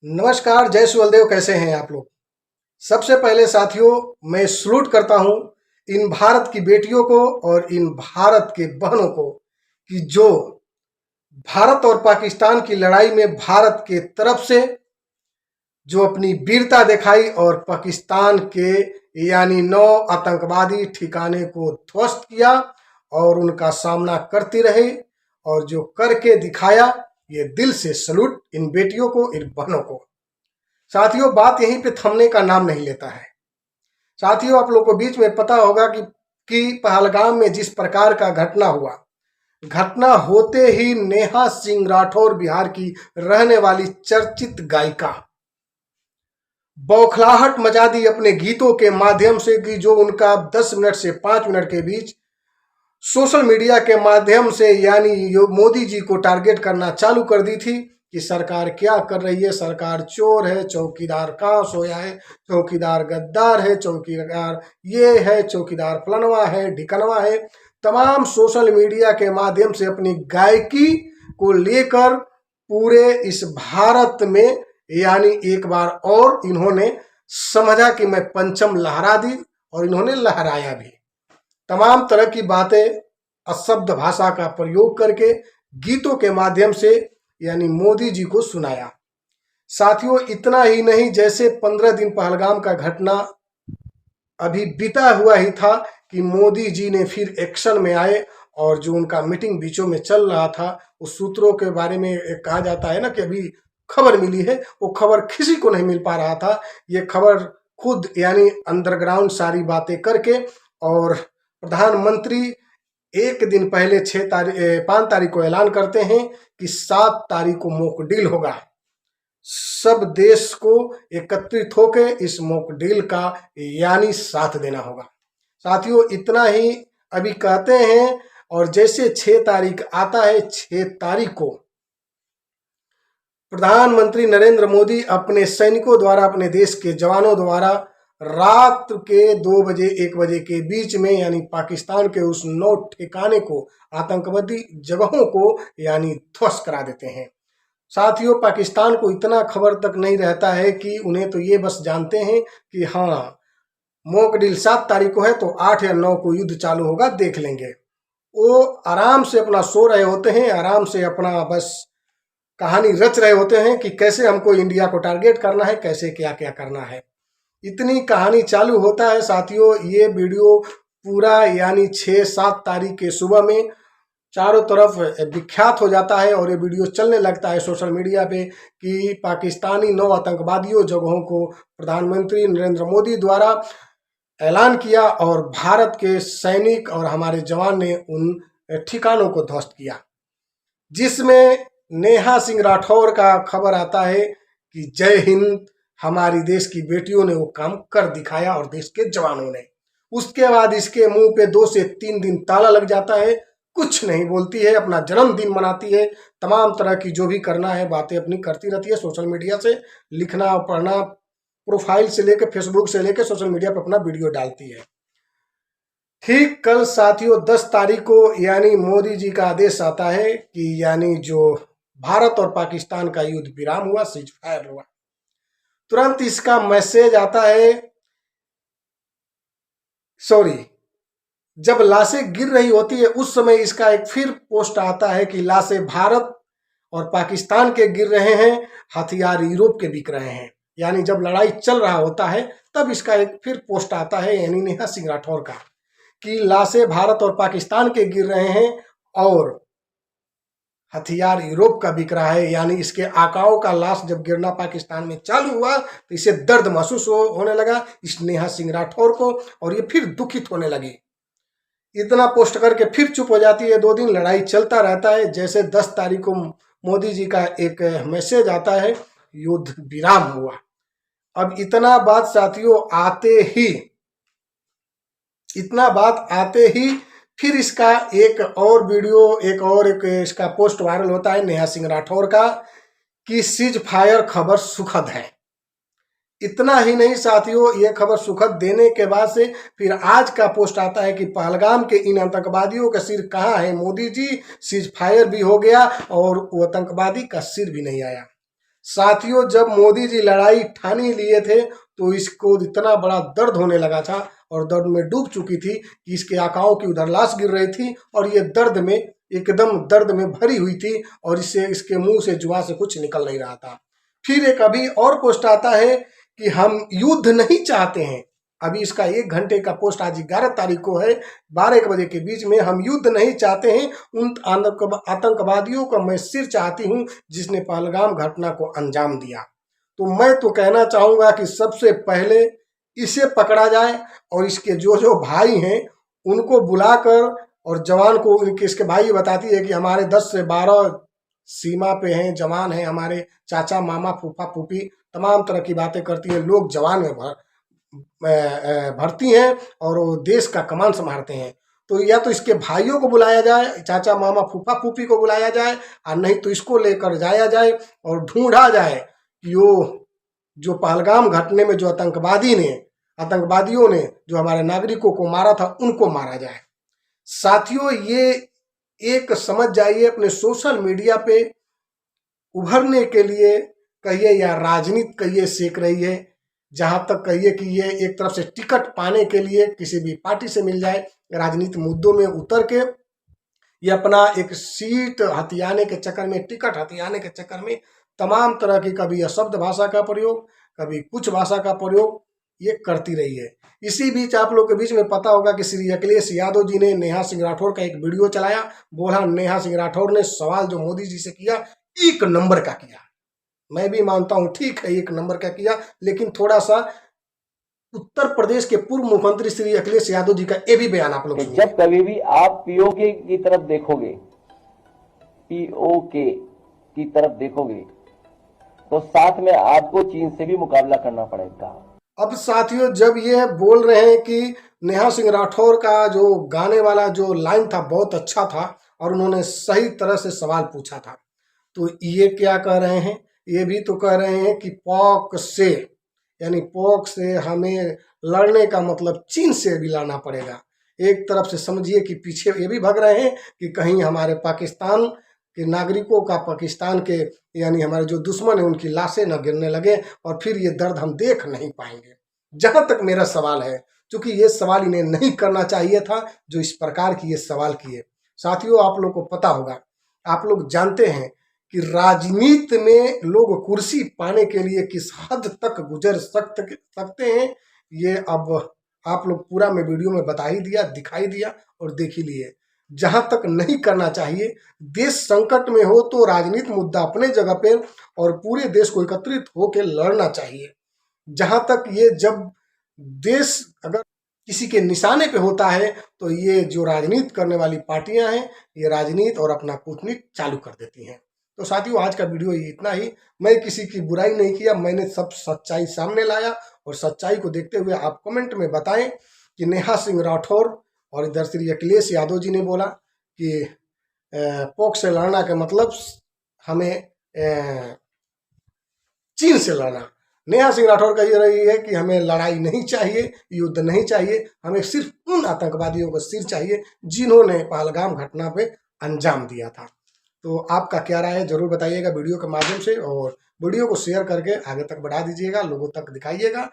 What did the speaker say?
नमस्कार, जय सुवलदेव। कैसे हैं आप लोग। सबसे पहले साथियों, मैं सलूट करता हूं इन भारत की बेटियों को और इन भारत के बहनों को कि जो भारत और पाकिस्तान की लड़ाई में भारत के तरफ से जो अपनी वीरता दिखाई और पाकिस्तान के यानी 9 आतंकवादी ठिकाने को ध्वस्त किया और उनका सामना करती रही और जो करके दिखाया, ये दिल से सलूट इन बेटियों को, इन बहनों को। साथियों, बात यहीं पे थमने का नाम नहीं लेता है। साथियों, आप लोग को बीच में पता होगा कि पहलगाम में जिस प्रकार का घटना हुआ, घटना होते ही नेहा सिंह राठौर, बिहार की रहने वाली चर्चित गायिका, बौखलाहट मचा दी अपने गीतों के माध्यम से कि जो उनका 10 मिनट से 5 मिनट के बीच सोशल मीडिया के माध्यम से यानी मोदी जी को टारगेट करना चालू कर दी थी कि सरकार क्या कर रही है, सरकार चोर है, चौकीदार कहाँ सोया है, चौकीदार गद्दार है, चौकीदार ये है, चौकीदार फलनवा है, ढिकनवा है। तमाम सोशल मीडिया के माध्यम से अपनी गायकी को लेकर पूरे इस भारत में यानी एक बार और इन्होंने समझा कि मैं पंचम लहरा दी और इन्होंने लहराया भी। तमाम तरह की बातें अशब्द भाषा का प्रयोग करके गीतों के माध्यम से यानी मोदी जी को सुनाया। साथियों, इतना ही नहीं, जैसे 15 दिन पहलगाम का घटना अभी बीता हुआ ही था कि मोदी जी ने फिर एक्शन में आए और जो उनका मीटिंग बीचों में चल रहा था, उस सूत्रों के बारे में कहा जाता है ना कि अभी खबर मिली है, वो खबर किसी को नहीं मिल पा रहा था। ये खबर खुद यानी अंडरग्राउंड सारी बातें करके और प्रधानमंत्री एक दिन पहले 5 तारीख को ऐलान करते हैं कि 7 तारीख को मॉक ड्रिल होगा। सब देश को एकत्रित होकर इस मॉक ड्रिल का यानी साथ देना होगा। साथियों, इतना ही अभी कहते हैं और जैसे 6 तारीख आता है, 6 तारीख को प्रधानमंत्री नरेंद्र मोदी अपने सैनिकों द्वारा, अपने देश के जवानों द्वारा रात के 2 बजे 1 बजे के बीच में यानी पाकिस्तान के उस 9 ठिकाने को, आतंकवादी जगहों को यानी ध्वस्त करा देते हैं। साथियों, पाकिस्तान को इतना खबर तक नहीं रहता है कि उन्हें तो ये बस जानते हैं कि हाँ, मॉक ड्रिल 7 तारीख को है तो 8 या 9 को युद्ध चालू होगा, देख लेंगे। वो आराम से अपना सो रहे होते हैं, आराम से अपना बस कहानी रच रहे होते हैं कि कैसे हमको इंडिया को टारगेट करना है, कैसे क्या क्या करना है। इतनी कहानी चालू होता है। साथियों, ये वीडियो पूरा यानी 6-7 तारीख के सुबह में चारों तरफ विख्यात हो जाता है और ये वीडियो चलने लगता है सोशल मीडिया पे कि पाकिस्तानी 9 आतंकवादियों जगहों को प्रधानमंत्री नरेंद्र मोदी द्वारा ऐलान किया और भारत के सैनिक और हमारे जवान ने उन ठिकानों को ध्वस्त किया, जिसमें नेहा सिंह राठौर का खबर आता है कि जय हिंद, हमारी देश की बेटियों ने वो काम कर दिखाया और देश के जवानों ने। उसके बाद इसके मुंह पे 2 से 3 दिन ताला लग जाता है, कुछ नहीं बोलती है, अपना जन्मदिन मनाती है, तमाम तरह की जो भी करना है बातें अपनी करती रहती है सोशल मीडिया से, लिखना पढ़ना, प्रोफाइल से लेकर फेसबुक से लेकर सोशल मीडिया पर अपना वीडियो डालती है। ठीक कल साथियों 10 तारीख को यानी मोदी जी का आदेश आता है कि यानी जो भारत और पाकिस्तान का युद्ध विराम हुआ, सीज फायर हुआ। तुरंत इसका मैसेज आता है, जब लाशें गिर रही होती है उस समय इसका एक फिर पोस्ट आता है कि लाशें भारत और पाकिस्तान के गिर रहे हैं, हथियार यूरोप के बिक रहे हैं। यानी जब लड़ाई चल रहा होता है तब इसका एक फिर पोस्ट आता है यानी नेहा सिंह राठौर का कि लाशें भारत और पाकिस्तान के गिर रहे हैं और हथियार यूरोप का बिक रहा है। यानी इसके आकाओं का लाश जब गिरना पाकिस्तान में चालू हुआ तो इसे दर्द महसूस होने लगा इस नेहा सिंह राठौर को और ये फिर दुखित होने लगी। इतना पोस्ट करके फिर चुप हो जाती है। 2 दिन लड़ाई चलता रहता है। जैसे 10 तारीख को मोदी जी का एक मैसेज आता है, युद्ध विराम हुआ। अब इतना बात साथियों आते ही फिर इसका एक और वीडियो, एक इसका पोस्ट वायरल होता है नेहा सिंह राठौर का कि सीज फायर खबर सुखद है। इतना ही नहीं साथियों, ये खबर सुखद देने के बाद से फिर आज का पोस्ट आता है कि पहलगाम के इन आतंकवादियों का सिर कहाँ है मोदी जी, सीज फायर भी हो गया और वो आतंकवादी का सिर भी नहीं आया। साथियों, जब मोदी जी लड़ाई ठान ही लिए थे तो इसको इतना बड़ा दर्द होने लगा था और दर्द में डूब चुकी थी कि इसके आंखों की उधर लाश गिर रही थी और ये एकदम दर्द में भरी हुई थी और इससे इसके मुंह से जुआ से कुछ निकल नहीं रहा था। फिर एक अभी और पोस्ट आता है कि हम युद्ध नहीं चाहते हैं। अभी इसका 1 घंटे का पोस्ट आज 11 तारीख को है, 12 बजे के बीच में। हम युद्ध नहीं चाहते हैं, उन आतंकवादियों का मैं सिर चाहती हूं जिसने पहलगाम घटना को अंजाम दिया। तो मैं तो कहना चाहूंगा कि सबसे पहले इसे पकड़ा जाए और इसके जो जो भाई हैं उनको बुलाकर, और जवान को इसके भाई बताती है कि हमारे 10 से 12 सीमा पे हैं, जवान हैं, हमारे चाचा मामा फूफा फूफी तमाम तरह की बातें करती है। लोग जवान में भर्ती हैं और वो देश का कमान संभालते हैं। तो या तो इसके भाइयों को बुलाया जाए, चाचा मामा फूफा फूफी को बुलाया जाए, और नहीं तो इसको लेकर जाया जाए और ढूंढा जाए कि वो जो पहलगाम घटने में जो आतंकवादियों ने जो हमारे नागरिकों को मारा था उनको मारा जाए। साथियों, ये एक समझ जाइए, अपने सोशल मीडिया पे उभरने के लिए कहिए या राजनीति कहिए सेक रही है, जहां तक कहिए कि ये एक तरफ से टिकट पाने के लिए किसी भी पार्टी से मिल जाए, राजनीतिक मुद्दों में उतर के ये अपना एक सीट हथियाने के चक्कर में, टिकट हथियाने के चक्कर में तमाम तरह की, कभी अशब्द भाषा का प्रयोग, कभी कुछ भाषा का प्रयोग ये करती रही है। इसी बीच आप लोग के बीच में पता होगा कि श्री अखिलेश यादव जी ने नेहा सिंह राठौर का एक वीडियो चलाया। बोला नेहा सिंह राठौर ने सवाल जो मोदी जी से किया 1 नंबर का किया। मैं भी मानता हूं, ठीक है 1 नंबर का किया, लेकिन थोड़ा सा उत्तर प्रदेश के पूर्व मुख्यमंत्री श्री अखिलेश यादव जी का ये भी बयान आप लोग सुनिए। जब कभी भी आप पीओके की तरफ देखोगे, पीओके की तरफ देखोगे तो साथ में आपको चीन से भी मुकाबला करना पड़ेगा। अब साथियों, जब ये बोल रहे हैं कि नेहा सिंह राठौर का जो गाने वाला जो लाइन था बहुत अच्छा था और उन्होंने सही तरह से सवाल पूछा था, तो ये क्या कह रहे हैं, ये भी तो कह रहे हैं कि पॉक से, यानी पॉक से हमें लड़ने का मतलब चीन से भी लड़ना पड़ेगा। एक तरफ से समझिए कि पीछे ये भी भग रहे हैं कि कहीं हमारे पाकिस्तान के नागरिकों का, पाकिस्तान के यानी हमारे जो दुश्मन है उनकी लाशें न गिरने लगे और फिर ये दर्द हम देख नहीं पाएंगे। जहां तक मेरा सवाल है, क्योंकि ये सवाल इन्हें नहीं करना चाहिए था जो इस प्रकार की ये सवाल किए। साथियों, आप लोग को पता होगा, आप लोग जानते हैं कि राजनीति में लोग कुर्सी पाने के लिए किस हद तक गुजर सकते हैं, ये अब आप लोग पूरा मैं वीडियो में बता ही दिया, दिखाई दिया और देख ही लिए। जहां तक नहीं करना चाहिए, देश संकट में हो तो राजनीतिक मुद्दा अपने जगह पे और पूरे देश को एकत्रित होकर लड़ना चाहिए। जहां तक ये, जब देश अगर किसी के निशाने पे होता है तो ये जो राजनीति करने वाली पार्टियां हैं ये राजनीति और अपना कूटनीति चालू कर देती हैं। तो साथियों, आज का वीडियो इतना ही। मैं किसी की बुराई नहीं किया, मैंने सब सच्चाई सामने लाया और सच्चाई को देखते हुए आप कमेंट में बताएं कि नेहा सिंह राठौर और इधर श्री अखिलेश यादव जी ने बोला कि पोक से लड़ना का मतलब हमें चीन से लड़ना। नेहा सिंह राठौर कह रही है कि हमें लड़ाई नहीं चाहिए, युद्ध नहीं चाहिए, हमें सिर्फ उन आतंकवादियों का सिर चाहिए जिन्होंने पहलगाम घटना पे अंजाम दिया था। तो आपका क्या राय है जरूर बताइएगा वीडियो के माध्यम से, और वीडियो को शेयर करके आगे तक बढ़ा दीजिएगा, लोगों तक दिखाइएगा।